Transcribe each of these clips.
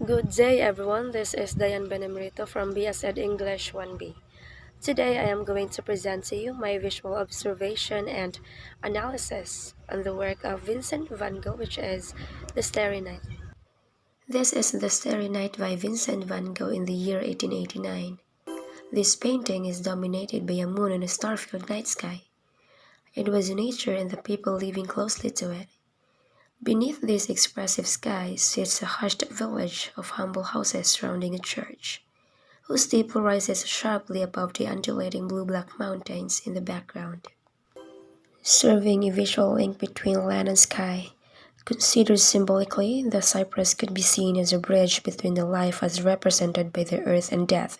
Good day everyone, this is Diane Benemrito from BSED English 1B. Today I am going to present to you my visual observation and analysis on the work of Vincent van Gogh, which is The Starry Night. This is The Starry Night by Vincent van Gogh in the year 1889. This painting is dominated by a moon and a star-filled night sky. It was nature and the people living closely to it. Beneath this expressive sky sits a hushed village of humble houses surrounding a church, whose steeple rises sharply above the undulating blue-black mountains in the background. Serving a visual link between land and sky, considered symbolically, the cypress could be seen as a bridge between the life as represented by the earth and death,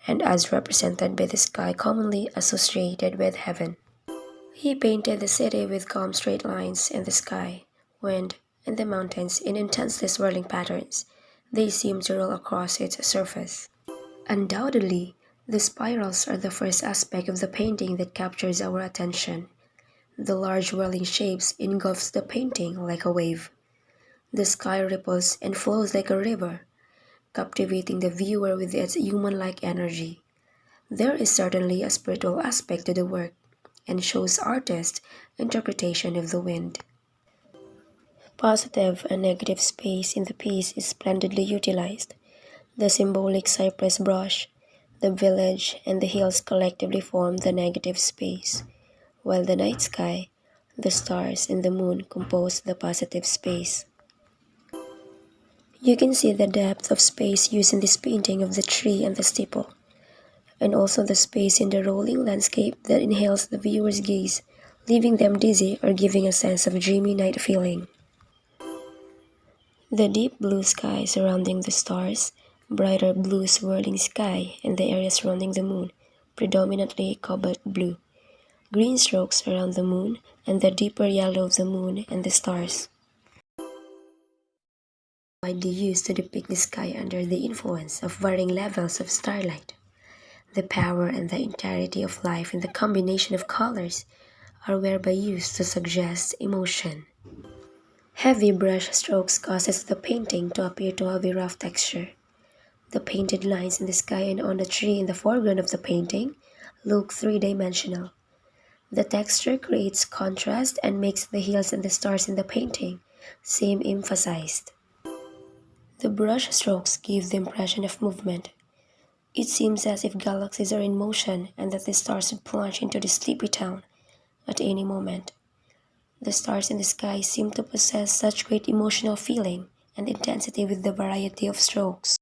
and as represented by the sky commonly associated with heaven. He painted the city with calm straight lines and the sky, wind, and the mountains in intensely swirling patterns. They seem to roll across its surface. Undoubtedly, the spirals are the first aspect of the painting that captures our attention. The large whirling shapes engulfs the painting like a wave. The sky ripples and flows like a river, captivating the viewer with its human-like energy. There is certainly a spiritual aspect to the work, and shows artists' interpretation of the wind. Positive and negative space in the piece is splendidly utilized. The symbolic cypress brush, the village, and the hills collectively form the negative space, while the night sky, the stars, and the moon compose the positive space. You can see the depth of space used in this painting of the tree and the steeple, and also the space in the rolling landscape that inhales the viewer's gaze, leaving them dizzy or giving a sense of dreamy night feeling. The deep blue sky surrounding the stars, brighter blue swirling sky, and the area surrounding the moon, predominantly cobalt blue. Green strokes around the moon, and the deeper yellow of the moon and the stars. Widely used to depict the sky under the influence of varying levels of starlight. The power and the entirety of life in the combination of colors are whereby used to suggest emotion. Heavy brush strokes causes the painting to appear to have a rough texture. The painted lines in the sky and on the tree in the foreground of the painting look three-dimensional. The texture creates contrast and makes the hills and the stars in the painting seem emphasized. The brush strokes give the impression of movement. It seems as if galaxies are in motion and that the stars would plunge into the sleepy town at any moment. The stars in the sky seem to possess such great emotional feeling and intensity with the variety of strokes.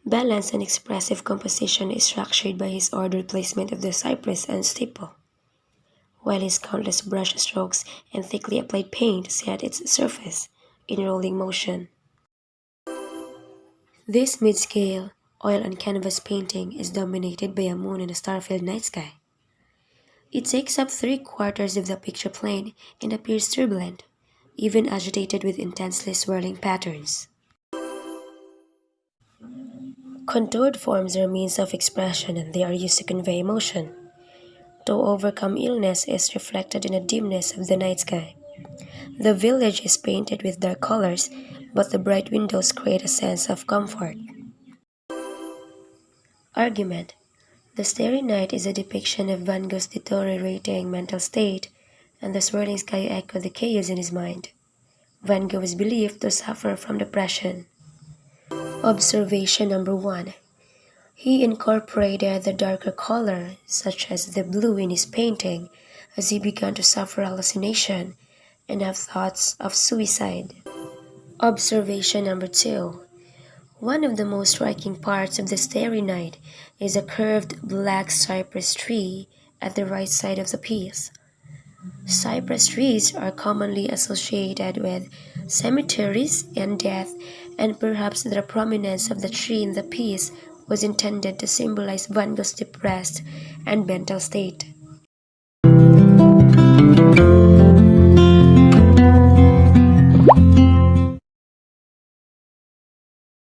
Balanced and expressive composition is structured by his ordered placement of the cypress and steeple, while his countless brush strokes and thickly applied paint set its surface in rolling motion. This mid-scale, oil and canvas painting is dominated by a moon and a star-filled night sky. It takes up 3/4 of the picture plane and appears turbulent, even agitated with intensely swirling patterns. Contoured forms are means of expression and they are used to convey emotion. To overcome illness is reflected in the dimness of the night sky. The village is painted with dark colors, but the bright windows create a sense of comfort. Argument. The Starry Night is a depiction of Van Gogh's deteriorating mental state, and the swirling sky echoed the chaos in his mind. Van Gogh is believed to suffer from depression. Observation number 1. He incorporated the darker color, such as the blue in his painting, as he began to suffer hallucination and have thoughts of suicide. Observation number 2. One of the most striking parts of the Starry Night is a curved black cypress tree at the right side of the piece. Cypress trees are commonly associated with cemeteries and death, and perhaps the prominence of the tree in the piece was intended to symbolize Van Gogh's depressed and mental state.